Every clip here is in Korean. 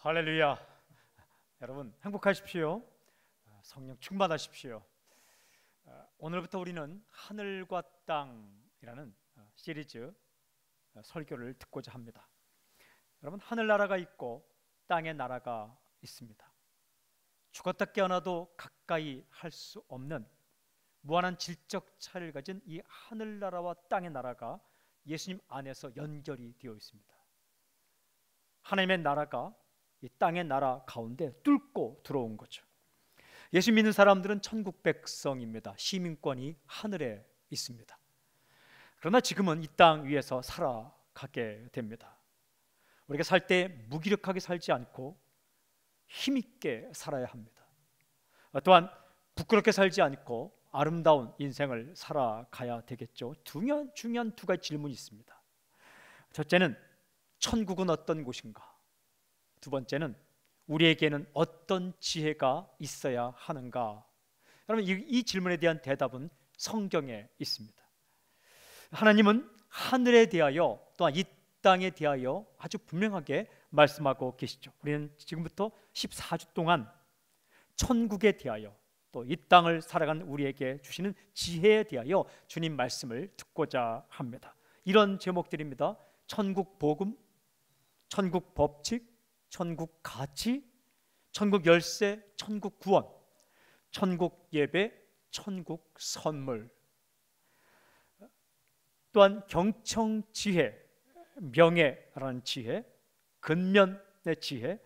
할렐루야. 여러분 행복하십시오. 성령 충만하십시오. 오늘부터 우리는 하늘과 땅이라는 시리즈 설교를 듣고자 합니다. 여러분, 하늘나라가 있고 땅의 나라가 있습니다. 죽었다 깨어나도 가까이 할 수 없는 무한한 질적 차이를 가진 이 하늘나라와 땅의 나라가 예수님 안에서 연결이 되어 있습니다. 하나님의 나라가 이 땅의 나라 가운데 뚫고 들어온 거죠. 예수 믿는 사람들은 천국 백성입니다. 시민권이 하늘에 있습니다. 그러나 지금은 이 땅 위에서 살아가게 됩니다. 우리가 살 때 무기력하게 살지 않고 힘있게 살아야 합니다. 또한 부끄럽게 살지 않고 아름다운 인생을 살아가야 되겠죠. 중요한 두 가지 질문이 있습니다. 첫째는 천국은 어떤 곳인가? 두 번째는 우리에게는 어떤 지혜가 있어야 하는가? 여러분, 이 질문에 대한 대답은 성경에 있습니다. 하나님은 하늘에 대하여 또한 이 땅에 대하여 아주 분명하게 말씀하고 계시죠. 우리는 지금부터 14주 동안 천국에 대하여 또 이 땅을 살아가는 우리에게 주시는 지혜에 대하여 주님 말씀을 듣고자 합니다. 이런 제목들입니다. 천국 복음, 천국 법칙, 천국 가치, 천국 열쇠, 천국 구원, 천국 예배, 천국 선물. 또한 경청 지혜, 명예라는 지혜, 근면의 지혜,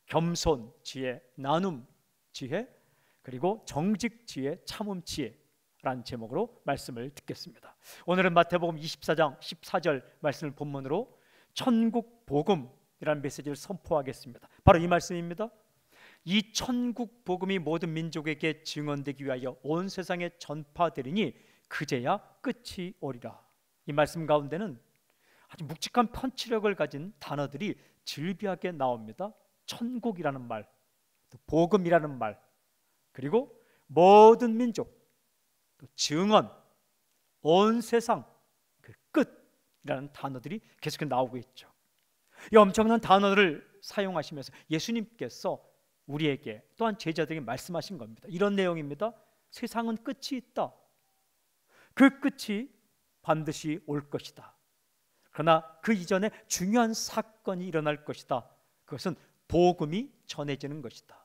겸손 지혜, 나눔 지혜, 그리고 정직 지혜, 참음 지혜라는 제목으로 말씀을 듣겠습니다. 오늘은 마태복음 24장 14절 말씀을 본문으로 천국 복음이라는 메시지를 선포하겠습니다. 바로 이 말씀입니다. 이 천국 복음이 모든 민족에게 증언되기 위하여 온 세상에 전파되리니 그제야 끝이 오리라. 이 말씀 가운데는 아주 묵직한 펀치력을 가진 단어들이 즐비하게 나옵니다. 천국이라는 말, 또 복음이라는 말, 그리고 모든 민족, 또 증언, 온 세상, 그 끝이라는 단어들이 계속 나오고 있죠. 이 엄청난 단어를 사용하시면서 예수님께서 우리에게 또한 제자들에게 말씀하신 겁니다. 이런 내용입니다. 세상은 끝이 있다. 그 끝이 반드시 올 것이다. 그러나 그 이전에 중요한 사건이 일어날 것이다. 그것은 복음이 전해지는 것이다.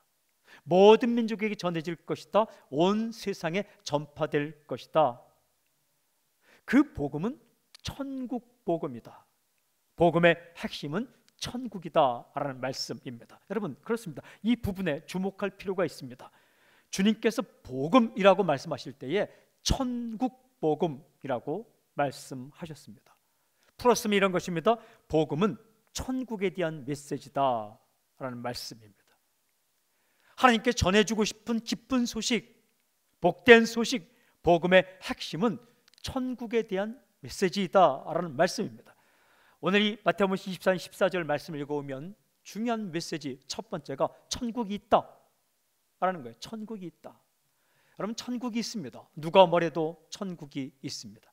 모든 민족에게 전해질 것이다. 온 세상에 전파될 것이다. 그 복음은 천국 복음이다. 복음의 핵심은 천국이다라는 말씀입니다. 여러분, 그렇습니다. 이 부분에 주목할 필요가 있습니다. 주님께서 복음이라고 말씀하실 때에 천국 복음이라고 말씀하셨습니다. 풀었으면 이런 것입니다. 복음은 천국에 대한 메시지다라는 말씀입니다. 하나님께 전해주고 싶은 기쁜 소식, 복된 소식, 복음의 핵심은 천국에 대한 메시지이다라는 말씀입니다. 오늘 이 마태복음 24장 14절 말씀을 읽어보면 중요한 메시지 첫 번째가 천국이 있다라는 거예요. 천국이 있다. 여러분, 천국이 있습니다. 누가 뭐래도 천국이 있습니다.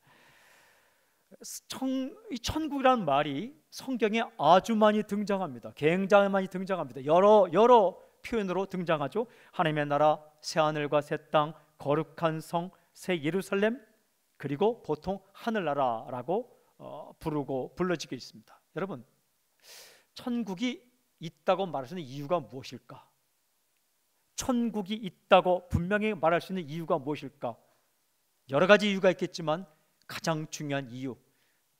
이 천국이라는 말이 성경에 아주 많이 등장합니다. 굉장히 많이 등장합니다. 여러 표현으로 등장하죠. 하나님의 나라, 새 하늘과 새 땅, 거룩한 성, 새 예루살렘, 그리고 보통 하늘나라라고 불러지게 있습니다. 여러분, 천국이 있다고 말할 수 있는 이유가 무엇일까? 천국이 있다고 분명히 말할 수 있는 이유가 무엇일까? 여러 가지 이유가 있겠지만 가장 중요한 이유,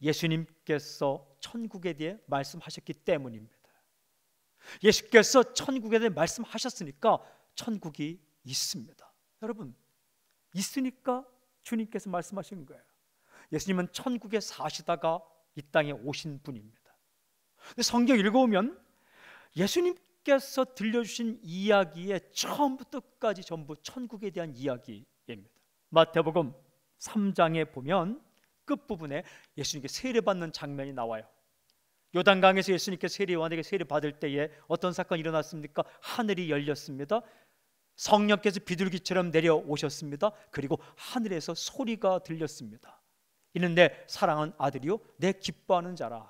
예수님께서 천국에 대해 말씀하셨기 때문입니다. 예수께서 천국에 대해 말씀하셨으니까 천국이 있습니다. 여러분, 있으니까 주님께서 말씀하신 거예요. 예수님은 천국에 사시다가 이 땅에 오신 분입니다. 근데 성경 읽어보면 예수님께서 들려주신 이야기의 처음부터 끝까지 전부 천국에 대한 이야기입니다. 마태복음 3장에 보면 끝부분에 예수님께 세례받는 장면이 나와요. 요단강에서 예수님께 요한에게 세례받을 때에 어떤 사건이 일어났습니까? 하늘이 열렸습니다. 성령께서 비둘기처럼 내려오셨습니다. 그리고 하늘에서 소리가 들렸습니다. 이는 내 사랑하는 아들이요 내 기뻐하는 자라.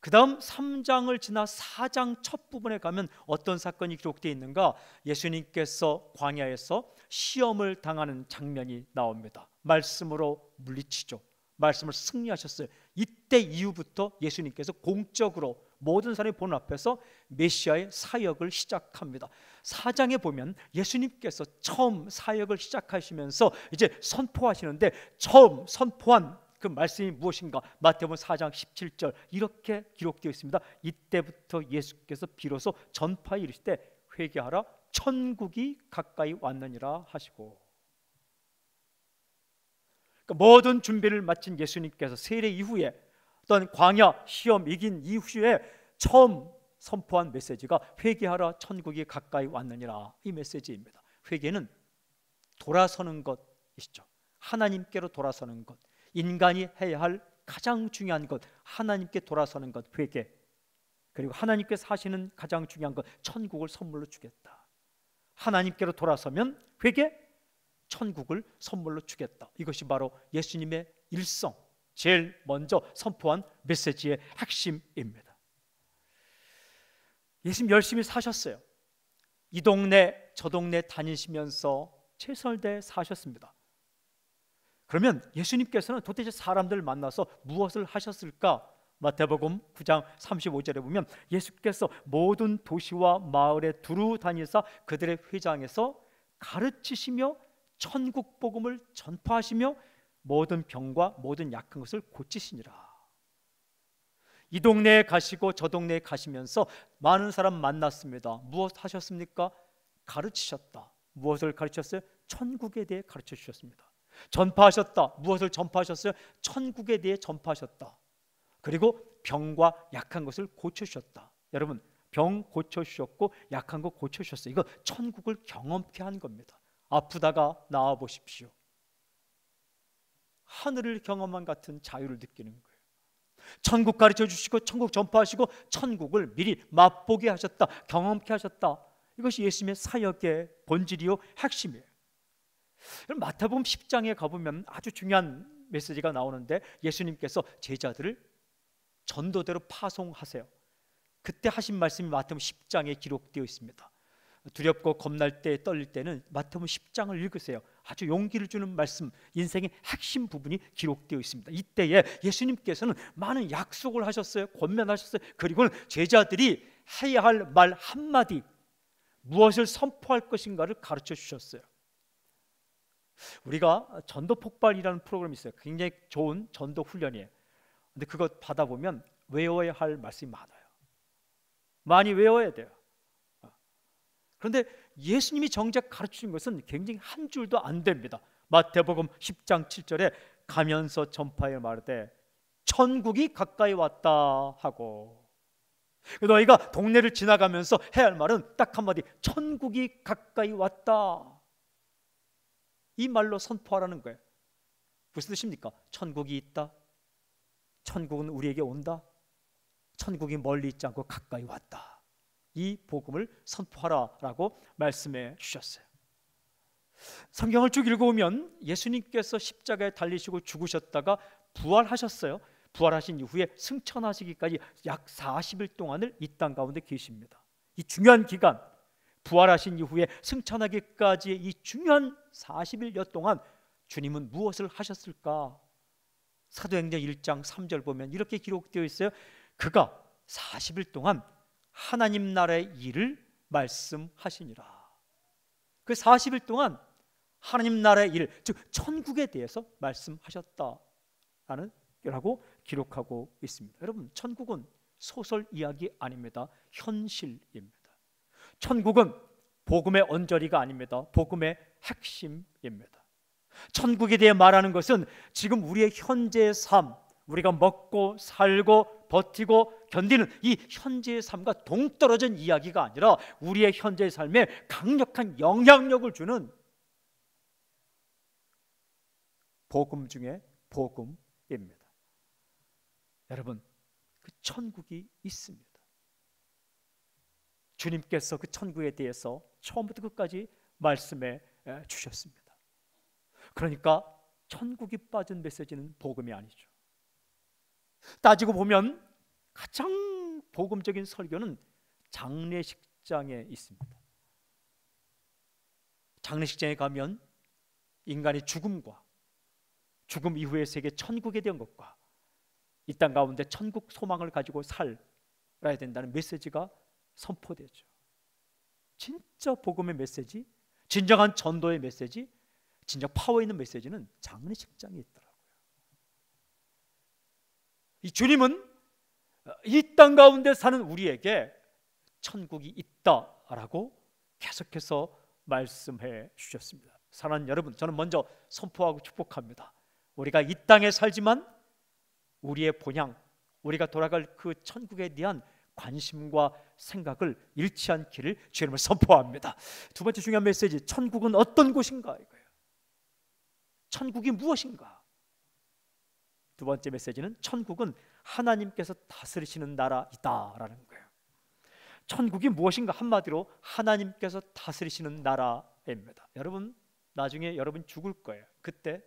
그 다음 3장을 지나 4장 첫 부분에 가면 어떤 사건이 기록되어 있는가? 예수님께서 광야에서 시험을 당하는 장면이 나옵니다. 말씀으로 물리치죠. 말씀을 승리하셨어요. 이때 이후부터 예수님께서 공적으로 모든 사람이 보는 앞에서 메시아의 사역을 시작합니다. 4장에 보면 예수님께서 처음 사역을 시작하시면서 이제 선포하시는데, 처음 선포한 그 말씀이 무엇인가? 마태복음 4장 17절 이렇게 기록되어 있습니다. 이때부터 예수께서 비로소 전파에 이르시되 회개하라, 천국이 가까이 왔느니라 하시고. 그러니까 모든 준비를 마친 예수님께서 세례 이후에, 어떤 광야 시험 이긴 이후에 처음 선포한 메시지가 회개하라, 천국이 가까이 왔느니라, 이 메시지입니다. 회개는 돌아서는 것이죠. 하나님께로 돌아서는 것, 인간이 해야 할 가장 중요한 것, 하나님께 돌아서는 것, 회개. 그리고 하나님께서 하시는 가장 중요한 것, 천국을 선물로 주겠다. 하나님께로 돌아서면 회개, 천국을 선물로 주겠다. 이것이 바로 예수님의 일성, 제일 먼저 선포한 메시지의 핵심입니다. 예수님 열심히 사셨어요. 이 동네 저 동네 다니시면서 최선을 다해 사셨습니다. 그러면 예수님께서는 도대체 사람들을 만나서 무엇을 하셨을까? 마태복음 9장 35절에 보면 예수께서 모든 도시와 마을에 두루 다니사 그들의 회당에서 가르치시며 천국 복음을 전파하시며 모든 병과 모든 약한 것을 고치시니라. 이 동네에 가시고 저 동네에 가시면서 많은 사람 만났습니다. 무엇 하셨습니까? 가르치셨다. 무엇을 가르쳤어요? 천국에 대해 가르쳐 주셨습니다. 전파하셨다. 무엇을 전파하셨어요? 천국에 대해 전파하셨다. 그리고 병과 약한 것을 고쳐주셨다. 여러분, 병 고쳐주셨고 약한 거 고쳐주셨어요. 이거 천국을 경험케 한 겁니다. 아프다가 나아 보십시오. 하늘을 경험한 같은 자유를 느끼는 거예요. 천국 가르쳐 주시고 천국 전파하시고 천국을 미리 맛보게 하셨다, 경험케 하셨다. 이것이 예수님의 사역의 본질이요 핵심이에요. 마태복음 10장에 가보면 아주 중요한 메시지가 나오는데, 예수님께서 제자들을 전도대로 파송하세요. 그때 하신 말씀이 마태복음 10장에 기록되어 있습니다. 두렵고 겁날 때, 떨릴 때는 마태복음 10장을 읽으세요. 아주 용기를 주는 말씀, 인생의 핵심 부분이 기록되어 있습니다. 이때에 예수님께서는 많은 약속을 하셨어요. 권면하셨어요. 그리고는 제자들이 해야 할 말 한마디, 무엇을 선포할 것인가를 가르쳐 주셨어요. 우리가 전도 폭발이라는 프로그램이 있어요. 굉장히 좋은 전도 훈련이에요. 근데 그거 받아보면 외워야 할 말씀이 많아요. 많이 외워야 돼요. 그런데 예수님이 정작 가르치신 것은 굉장히 한 줄도 안 됩니다. 마태복음 10장 7절에 가면서 전파에 말하되 천국이 가까이 왔다 하고, 너희가 동네를 지나가면서 해야 할 말은 딱 한마디, 천국이 가까이 왔다. 이 말로 선포하라는 거예요. 무슨 뜻입니까? 천국이 있다. 천국은 우리에게 온다. 천국이 멀리 있지 않고 가까이 왔다. 이 복음을 선포하라라고 말씀해 주셨어요. 성경을 쭉 읽어보면 예수님께서 십자가에 달리시고 죽으셨다가 부활하셨어요. 부활하신 이후에 승천하시기까지 약 40일 동안을 이 땅 가운데 계십니다. 이 중요한 기간, 부활하신 이후에 승천하기까지의 이 중요한 40일여 동안 주님은 무엇을 하셨을까? 사도행전 1장 3절 보면 이렇게 기록되어 있어요. 그가 40일 동안 하나님 나라의 일을 말씀하시니라. 그 40일 동안 하나님 나라의 일, 즉 천국에 대해서 말씀하셨다라는 라고 기록하고 있습니다. 여러분, 천국은 소설 이야기 아닙니다. 현실입니다. 천국은 복음의 언저리가 아닙니다. 복음의 핵심입니다. 천국에 대해 말하는 것은 지금 우리의 현재의 삶, 우리가 먹고 살고 버티고 견디는 이 현재의 삶과 동떨어진 이야기가 아니라 우리의 현재의 삶에 강력한 영향력을 주는 복음 중에 복음입니다. 여러분, 그 천국이 있습니다. 주님께서 그 천국에 대해서 처음부터 끝까지 말씀해 주셨습니다. 그러니까 천국이 빠진 메시지는 복음이 아니죠. 따지고 보면 가장 복음적인 설교는 장례식장에 있습니다. 장례식장에 가면 인간의 죽음과 죽음 이후의 세계 천국에 대한 것과 이 땅 가운데 천국 소망을 가지고 살아야 된다는 메시지가 선포되죠. 진짜 복음의 메시지, 진정한 전도의 메시지, 진짜 파워 있는 메시지는 장례식장에 있더라고요. 이 주님은 이 땅 가운데 사는 우리에게 천국이 있다라고 계속해서 말씀해 주셨습니다. 사랑하는 여러분, 저는 먼저 선포하고 축복합니다. 우리가 이 땅에 살지만 우리의 본향, 우리가 돌아갈 그 천국에 대한 관심과 생각을 잃지 않기를 주님을 선포합니다. 두 번째 중요한 메시지, 천국은 어떤 곳인가 이거예요. 천국이 무엇인가? 두 번째 메시지는 천국은 하나님께서 다스리시는 나라이다라는 거예요. 천국이 무엇인가? 한마디로 하나님께서 다스리시는 나라입니다. 여러분, 나중에 여러분 죽을 거예요. 그때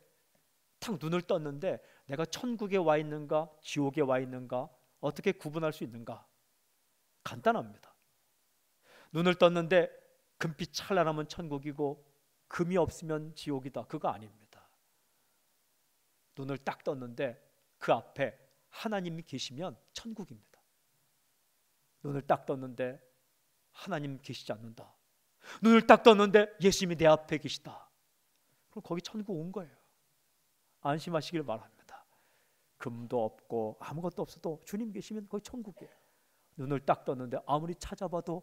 탁 눈을 떴는데 내가 천국에 와 있는가 지옥에 와 있는가 어떻게 구분할 수 있는가? 간단합니다. 눈을 떴는데 금빛 찬란하면 천국이고 금이 없으면 지옥이다, 그거 아닙니다. 눈을 딱 떴는데 그 앞에 하나님이 계시면 천국입니다. 눈을 딱 떴는데 하나님 계시지 않는다, 눈을 딱 떴는데 예수님이 내 앞에 계시다, 그럼 거기 천국 온 거예요. 안심하시길 바랍니다. 금도 없고 아무것도 없어도 주님 계시면 거기 천국이에요. 눈을 딱 떴는데 아무리 찾아봐도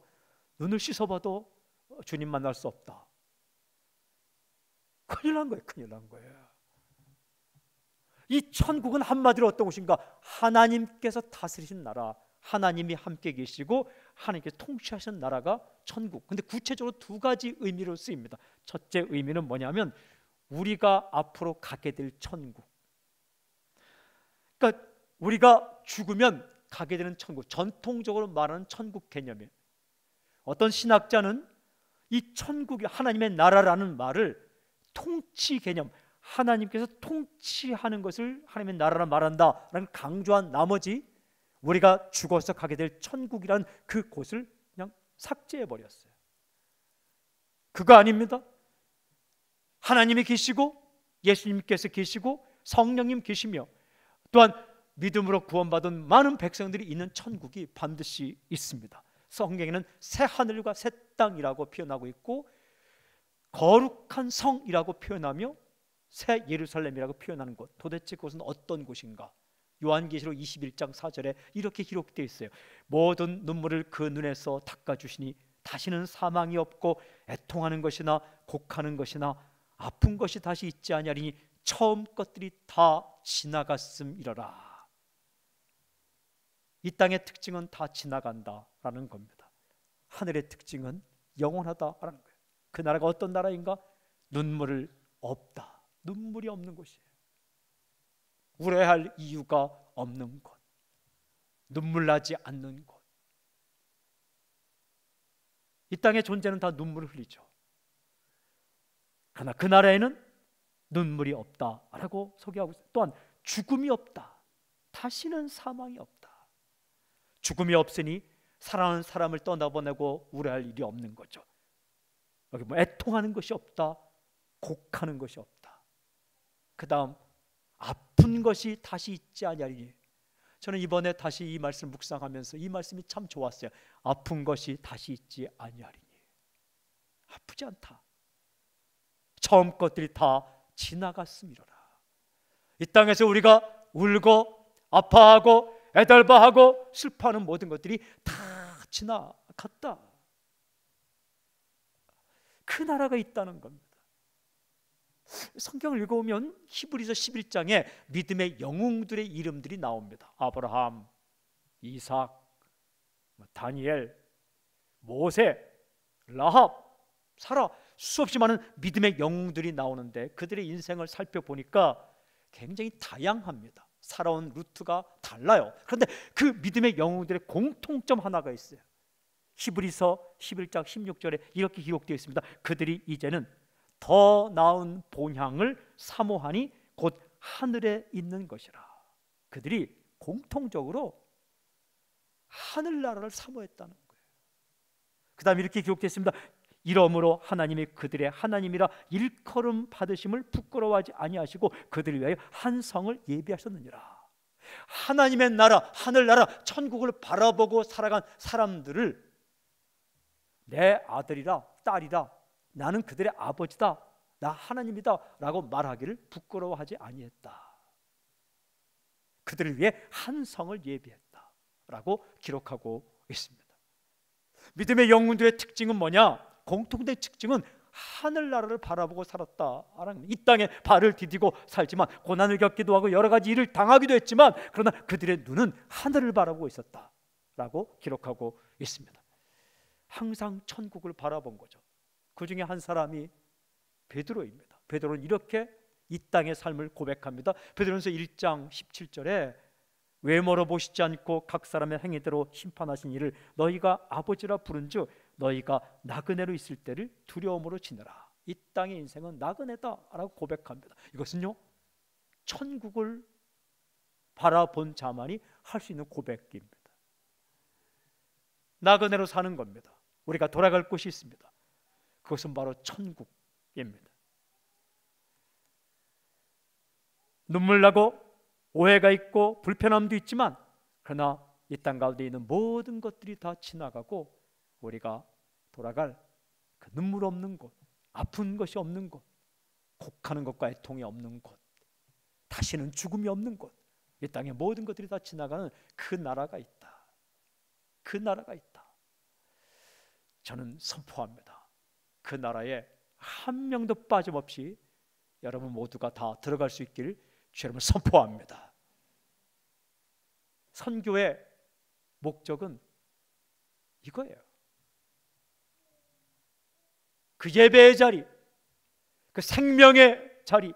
눈을 씻어봐도 주님 만날 수 없다, 큰일 난 거예요. 큰일 난 거예요. 이 천국은 한마디로 어떤 곳인가? 하나님께서 다스리신 나라, 하나님이 함께 계시고 하나님께서 통치하시는 나라가 천국. 근데 구체적으로 두 가지 의미로 쓰입니다. 첫째 의미는 뭐냐면 우리가 앞으로 가게 될 천국. 그러니까 우리가 죽으면 가게 되는 천국, 전통적으로 말하는 천국 개념이에요. 어떤 신학자는 이 천국이 하나님의 나라라는 말을 통치 개념, 하나님께서 통치하는 것을 하나님의 나라라 말한다라는 강조한 나머지 우리가 죽어서 가게 될 천국이라는 그 곳을 그냥 삭제해 버렸어요. 그거 아닙니다. 하나님이 계시고 예수님께서 계시고 성령님 계시며 또한 믿음으로 구원받은 많은 백성들이 있는 천국이 반드시 있습니다. 성경에는 새 하늘과 새 땅이라고 표현하고 있고 거룩한 성이라고 표현하며 새 예루살렘이라고 표현하는 곳, 도대체 그것은 어떤 곳인가? 요한계시록 21장 4절에 이렇게 기록되어 있어요. 모든 눈물을 그 눈에서 닦아주시니 다시는 사망이 없고 애통하는 것이나 곡하는 것이나 아픈 것이 다시 있지 아니하리니 처음 것들이 다 지나갔음이러라. 이 땅의 특징은 다 지나간다라는 겁니다. 하늘의 특징은 영원하다라는 거예요. 그 나라가 어떤 나라인가? 눈물을 없다, 눈물이 없는 곳이에요. 우려할 이유가 없는 곳, 눈물 나지 않는 곳. 이 땅의 존재는 다 눈물을 흘리죠. 그러나 그 나라에는 눈물이 없다라고 소개하고 있어요. 또한 죽음이 없다, 다시는 사망이 없다. 죽음이 없으니 사랑하는 사람을 떠나보내고 우려할 일이 없는 거죠. 여기 뭐 애통하는 것이 없다, 곡하는 것이 없다. 그 다음 아픈 것이 다시 있지 아니하리니. 저는 이번에 다시 이 말씀을 묵상하면서 이 말씀이 참 좋았어요. 아픈 것이 다시 있지 아니하리니. 아프지 않다, 처음 것들이 다 지나갔음이로라. 이 땅에서 우리가 울고 아파하고 애달바하고 슬퍼하는 모든 것들이 다 지나갔다. 그 나라가 있다는 겁니다. 성경을 읽어보면 히브리서 11장에 믿음의 영웅들의 이름들이 나옵니다. 아브라함, 이삭, 다니엘, 모세, 라합, 사라, 수없이 많은 믿음의 영웅들이 나오는데 그들의 인생을 살펴보니까 굉장히 다양합니다. 살아온 루트가 달라요. 그런데 그 믿음의 영웅들의 공통점 하나가 있어요. 히브리서 11장 16절에 이렇게 기록되어 있습니다. 그들이 이제는 더 나은 본향을 사모하니 곧 하늘에 있는 것이라. 그들이 공통적으로 하늘나라를 사모했다는 거예요. 그 다음에 이렇게 기록되어 있습니다. 이러므로 하나님이 그들의 하나님이라 일컬음 받으심을 부끄러워하지 아니하시고 그들을 위하여 한 성을 예비하셨느니라. 하나님의 나라, 하늘나라, 천국을 바라보고 살아간 사람들을 내 아들이라 딸이라, 나는 그들의 아버지다, 나 하나님이다 라고 말하기를 부끄러워하지 아니했다. 그들을 위해 한 성을 예비했다 라고 기록하고 있습니다. 믿음의 영혼들의 특징은 뭐냐? 공통된 특징은 하늘나라를 바라보고 살았다. 이 땅에 발을 디디고 살지만 고난을 겪기도 하고 여러 가지 일을 당하기도 했지만 그러나 그들의 눈은 하늘을 바라보고 있었다 라고 기록하고 있습니다. 항상 천국을 바라본 거죠. 그 중에 한 사람이 베드로입니다. 베드로는 이렇게 이 땅의 삶을 고백합니다. 베드로전서 1장 17절에 외모로 보시지 않고 각 사람의 행위대로 심판하신 이를 너희가 아버지라 부른즉 너희가 나그네로 있을 때를 두려움으로 지내라. 이 땅의 인생은 나그네다라고 고백합니다. 이것은요, 천국을 바라본 자만이 할 수 있는 고백입니다. 나그네로 사는 겁니다. 우리가 돌아갈 곳이 있습니다. 그것은 바로 천국입니다. 눈물 나고 오해가 있고 불편함도 있지만 그러나 이 땅 가운데 있는 모든 것들이 다 지나가고 우리가 돌아갈 그 눈물 없는 곳, 아픈 것이 없는 곳, 곡하는 것과 애통이 없는 곳, 다시는 죽음이 없는 곳, 이 땅의 모든 것들이 다 지나가는 그 나라가 있다. 그 나라가 있다. 저는 선포합니다. 그 나라에 한 명도 빠짐없이 여러분 모두가 다 들어갈 수 있기를 주 여러분 선포합니다. 선교의 목적은 이거예요. 그 예배의 자리, 그 생명의 자리,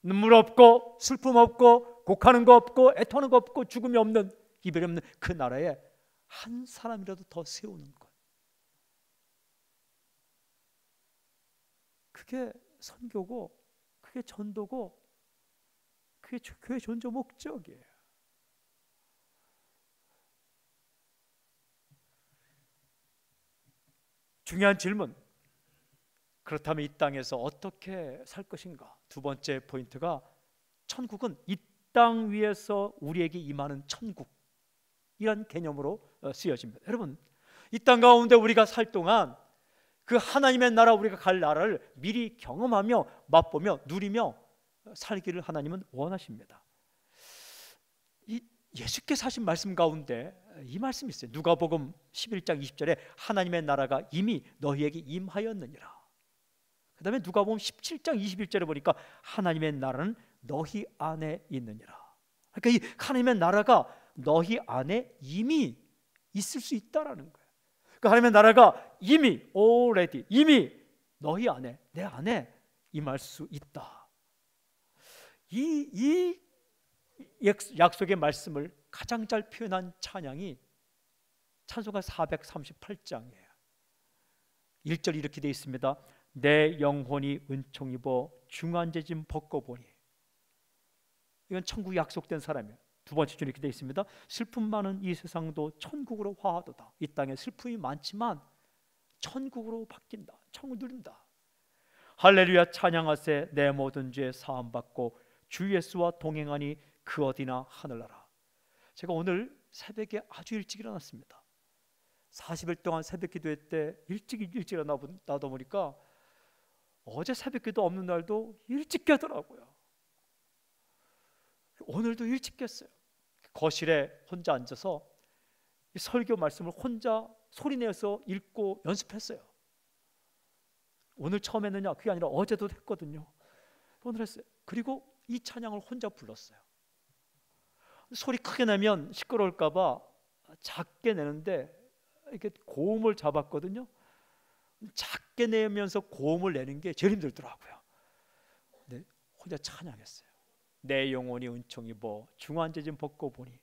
눈물 없고 슬픔 없고 곡하는 거 없고 애통하는 거 없고 죽음이 없는, 이별이 없는 그 나라에 한 사람이라도 더 세우는 것, 그게 선교고 그게 전도고 그게 교회 존재 목적이에요. 중요한 질문, 그렇다면 이 땅에서 어떻게 살 것인가? 두 번째 포인트가 천국은 이 땅 위에서 우리에게 임하는 천국이란 개념으로 쓰여집니다. 여러분, 이 땅 가운데 우리가 살 동안 그 하나님의 나라, 우리가 갈 나라를 미리 경험하며 맛보며 누리며 살기를 하나님은 원하십니다. 이 예수께서 하신 말씀 가운데 이 말씀이 있어요. 누가복음 11장 20절에 하나님의 나라가 이미 너희에게 임하였느니라. 그 다음에 누가복음 17장 21절에 보니까 하나님의 나라는 너희 안에 있느니라. 그러니까 이 하나님의 나라가 너희 안에 이미 있을 수 있다라는 거예요. 그 하나님의 나라가 이미 already, 이미 너희 안에, 내 안에 임할 수 있다. 이 약속의 말씀을 가장 잘 표현한 찬양이 찬송가 438장이에요. 1절 이렇게 되어 있습니다. 내 영혼이 은총 입어 중한죄짐 벗고 보니. 이건 천국이 약속된 사람이에요. 두 번째 줄 이렇게 되어 있습니다. 슬픔 많은 이 세상도 천국으로 화하도다. 이 땅에 슬픔이 많지만 천국으로 바뀐다. 천국을 누린다. 할렐루야 찬양하세 내 모든 죄 사함 받고 주 예수와 동행하니 그 어디나 하늘나라. 제가 오늘 새벽에 아주 일찍 일어났습니다. 40일 동안 새벽 기도회 때 일찍 일어나다 보니까 어제 새벽 기도 없는 날도 일찍 깨더라고요. 오늘도 일찍 깼어요. 거실에 혼자 앉아서 설교 말씀을 혼자 소리내서 읽고 연습했어요. 오늘 처음 했느냐? 그게 아니라 어제도 했거든요. 오늘 했어요. 그리고 이 찬양을 혼자 불렀어요. 소리 크게 내면 시끄러울까 봐 작게 내는데 이렇게 고음을 잡았거든요. 작게 내면서 고음을 내는 게 제일 힘들더라고요. 근데 혼자 찬양했어요. 내 영혼이 은총 입어 중한죄짐 벗고 보니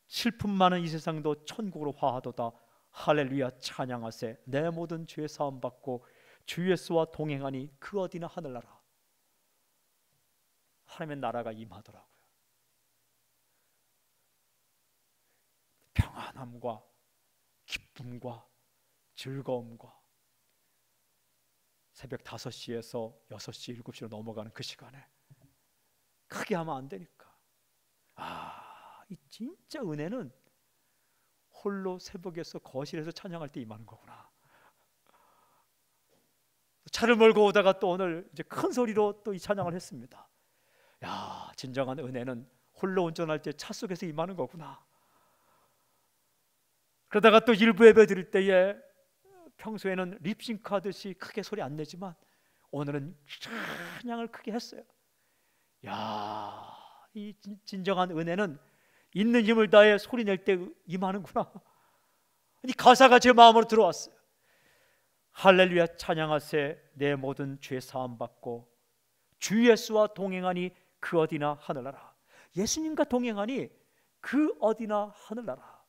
슬픔 많은 이 세상도 천국으로 화하도다. 할렐루야 찬양하세 내 모든 죄 사함 받고 주 예수와 동행하니 그 어디나 하늘나라. 하나님의 나라가 임하더라고요. 평안함과 기쁨과 즐거움과 새벽 5시에서 6시, 7시로 넘어가는 그 시간에 크게 하면 안 되니까. 이 진짜 은혜는 홀로 새벽에서 거실에서 찬양할 때 임하는 거구나. 차를 몰고 오다가 또 오늘 이제 큰 소리로 또 이 찬양을 했습니다. 야, 진정한 은혜는 홀로 운전할 때 차 속에서 임하는 거구나. 그러다가 또 일부 예배 드릴 때에 평소에는 립싱크 하듯이 크게 소리 안 내지만 오늘은 찬양을 크게 했어요. 야, 이 진정한 은혜는 있는 힘을 다해 소리 낼 때 임하는구나. 이 가사가 제 마음으로 들어왔어요. 할렐루야 찬양하세 내 모든 죄 사함 받고 주 예수와 동행하니 그 어디나 하늘나라. 예수님과 동행하니 그 어디나 하늘나라.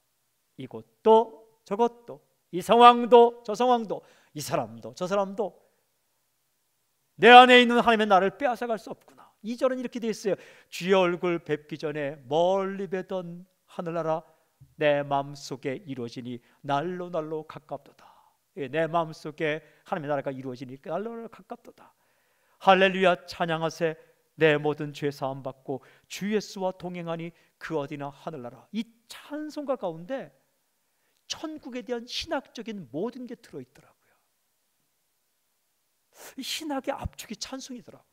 이곳도 저곳도 이 상황도 저 상황도 이 사람도 저 사람도 내 안에 있는 하나님의 나를 빼앗아갈 수 없구나. 2절은 이렇게 되어 있어요. 주의 얼굴 뵙기 전에 멀리 뵈던 하늘나라 내 마음속에 이루어지니 날로 날로 가깝도다. 내 마음속에 하나님의 나라가 이루어지니까 날로 날로 가깝도다. 할렐루야 찬양하세 내 모든 죄 사함 받고 주 예수와 동행하니 그 어디나 하늘나라. 이 찬송가 가운데 천국에 대한 신학적인 모든 게 들어있더라고요. 신학의 압축이 찬송이더라고요.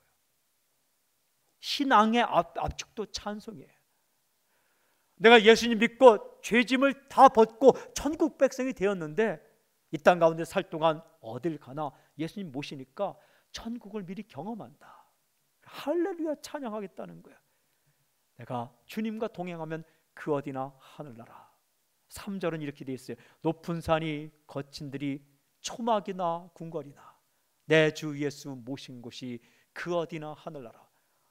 신앙의 압축도 찬송이에요. 내가 예수님 믿고 죄짐을 다 벗고 천국 백성이 되었는데 이 땅 가운데 살 동안 어딜 가나 예수님 모시니까 천국을 미리 경험한다. 할렐루야 찬양하겠다는 거야. 내가 주님과 동행하면 그 어디나 하늘나라. 3절은 이렇게 되어 있어요. 높은 산이 거친 들이 초막이나 궁궐이나 내 주 예수 모신 곳이 그 어디나 하늘나라.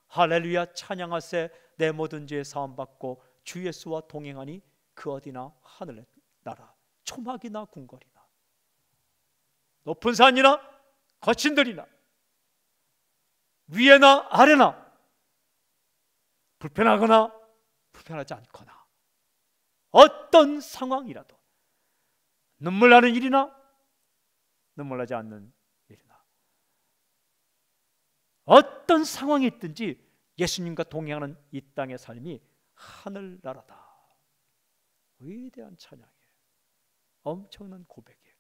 할렐루야 찬양하세 내 모든 죄 사함 받고 주 예수와 동행하니 그 어디나 하늘나라. 초막이나 궁궐이나 높은 산이나 거친 들이나 위에나 아래나 불편하거나 불편하지 않거나 어떤 상황이라도 눈물 나는 일이나 눈물 나지 않는 일이나 어떤 상황이 있든지 예수님과 동행하는 이 땅의 삶이 하늘나라다. 위대한 찬양이에요. 엄청난 고백이에요.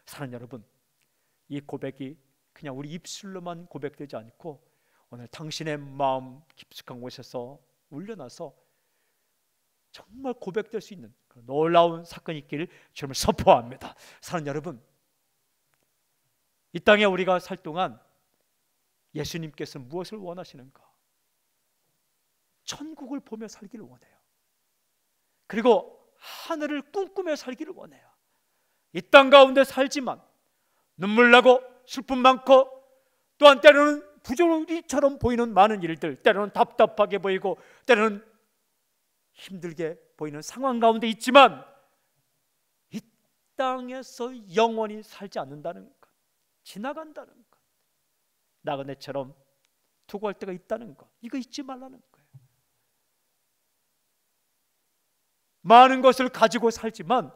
사랑하는 여러분, 이 고백이 그냥 우리 입술로만 고백되지 않고 오늘 당신의 마음 깊숙한 곳에서 울려나서 정말 고백될 수 있는 그런 놀라운 사건이 있기를 주님을 선포합니다. 사랑하는 여러분, 이 땅에 우리가 살 동안 예수님께서 무엇을 원하시는가? 천국을 보며 살기를 원해요. 그리고 하늘을 꿈꾸며 살기를 원해요. 이 땅 가운데 살지만 눈물 나고 슬픔 많고 또한 때로는 부조리처럼 보이는 많은 일들, 때로는 답답하게 보이고 때로는 힘들게 보이는 상황 가운데 있지만 이 땅에서 영원히 살지 않는다는 것, 지나간다는 것, 나그네처럼 투고할 때가 있다는 것, 이거 잊지 말라는 거예요. 많은 것을 가지고 살지만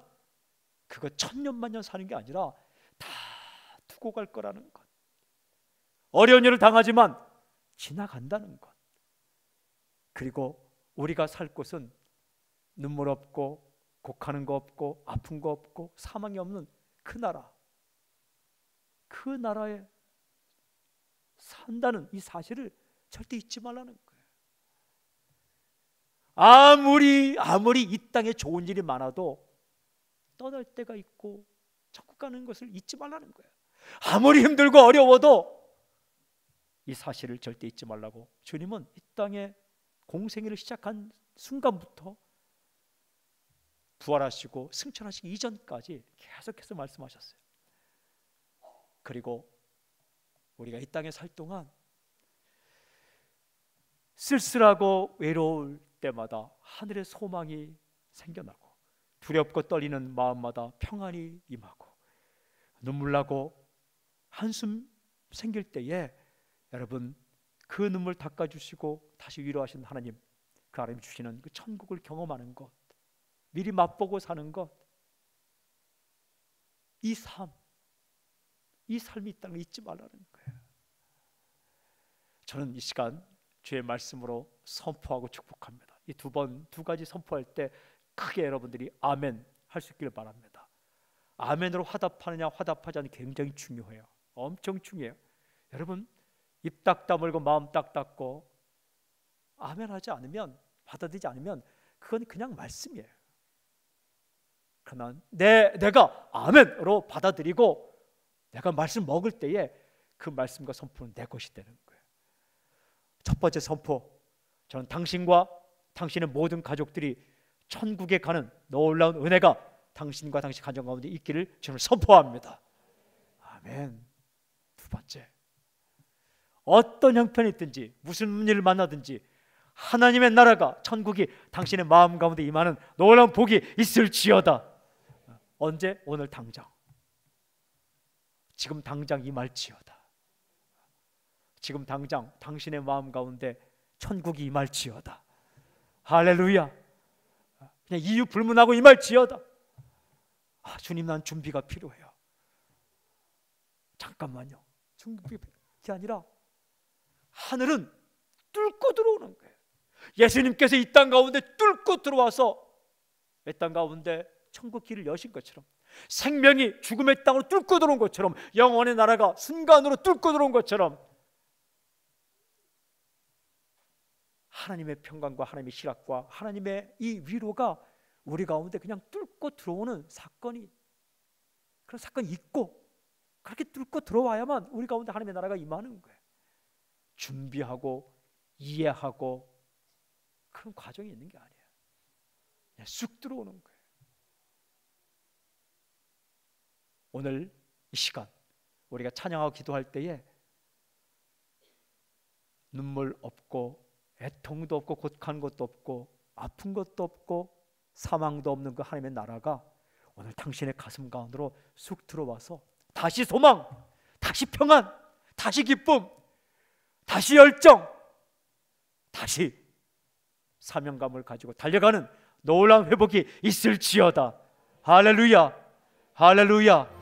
그거 천년만년 사는 게 아니라 다 두고 갈 거라는 것, 어려운 일을 당하지만 지나간다는 것, 그리고 우리가 살 곳은 눈물 없고 곡하는 거 없고 아픈 거 없고 사망이 없는 그 나라, 그 나라에 산다는 이 사실을 절대 잊지 말라는 거예요. 아무리 이 땅에 좋은 일이 많아도 떠날 때가 있고 천국 가는 것을 잊지 말라는 거예요. 아무리 힘들고 어려워도 이 사실을 절대 잊지 말라고 주님은 이 땅에 공생애를 시작한 순간부터 부활하시고 승천하시기 이전까지 계속해서 말씀하셨어요. 그리고 우리가 이 땅에 살 동안 쓸쓸하고 외로울 때마다 하늘의 소망이 생겨나고 두렵고 떨리는 마음마다 평안이 임하고 눈물 나고 한숨 생길 때에 여러분 그 눈물 닦아주시고 다시 위로하신 하나님, 그 하나님 주시는 그 천국을 경험하는 것, 미리 맛보고 사는 것, 이 삶이 있다는 걸 잊지 말라는 거예요. 저는 이 시간 주의 말씀으로 선포하고 축복합니다. 이 두 가지 선포할 때 크게 여러분들이 아멘 할 수 있기를 바랍니다. 아멘으로 화답하느냐 화답하지 않느냐 굉장히 중요해요. 엄청 중요해요. 여러분 입 딱 다물고 마음 딱 닫고 아멘 하지 않으면, 받아들이지 않으면 그건 그냥 말씀이에요. 그러나 내가 아멘으로 받아들이고 내가 말씀 먹을 때에 그 말씀과 선포는 내 것이 되는 거예요. 첫 번째 선포, 저는 당신과 당신의 모든 가족들이 천국에 가는 놀라운 은혜가 당신과 당신 가정 가운데 있기를 저는 선포합니다. 아멘. 두 번째, 어떤 형편이 있든지 무슨 일을 만나든지 하나님의 나라가, 천국이 당신의 마음 가운데 임하는 놀라운 복이 있을지어다. 언제? 오늘 당장, 지금 당장 임할지어다. 지금 당장 당신의 마음 가운데 천국이 임할지어다. 할렐루야. 그냥 이유 불문하고 임할지어다. 주님, 난 준비가 필요해요. 잠깐만요. 준비가 아니라 하늘은 뚫고 들어오는 거예요. 예수님께서 이 땅 가운데 뚫고 들어와서 이 땅 가운데 천국 길을 여신 것처럼, 생명이 죽음의 땅으로 뚫고 들어온 것처럼, 영원의 나라가 순간으로 뚫고 들어온 것처럼 하나님의 평강과 하나님의 희락과 하나님의 이 위로가 우리 가운데 그냥 뚫고 들어오는 사건이, 그런 사건이 있고, 그렇게 뚫고 들어와야만 우리 가운데 하나님의 나라가 임하는 거예요. 준비하고 이해하고 그런 과정이 있는 게 아니에요. 그냥 쑥 들어오는 거예요. 오늘 이 시간 우리가 찬양하고 기도할 때에 눈물 없고 애통도 없고 고독한 것도 없고 아픈 것도 없고 사망도 없는 그 하나님의 나라가 오늘 당신의 가슴 가운데로 쑥 들어와서 다시 소망, 다시 평안, 다시 기쁨, 다시 열정, 다시 사명감을 가지고 달려가는 놀라운 회복이 있을지어다. 할렐루야, 할렐루야.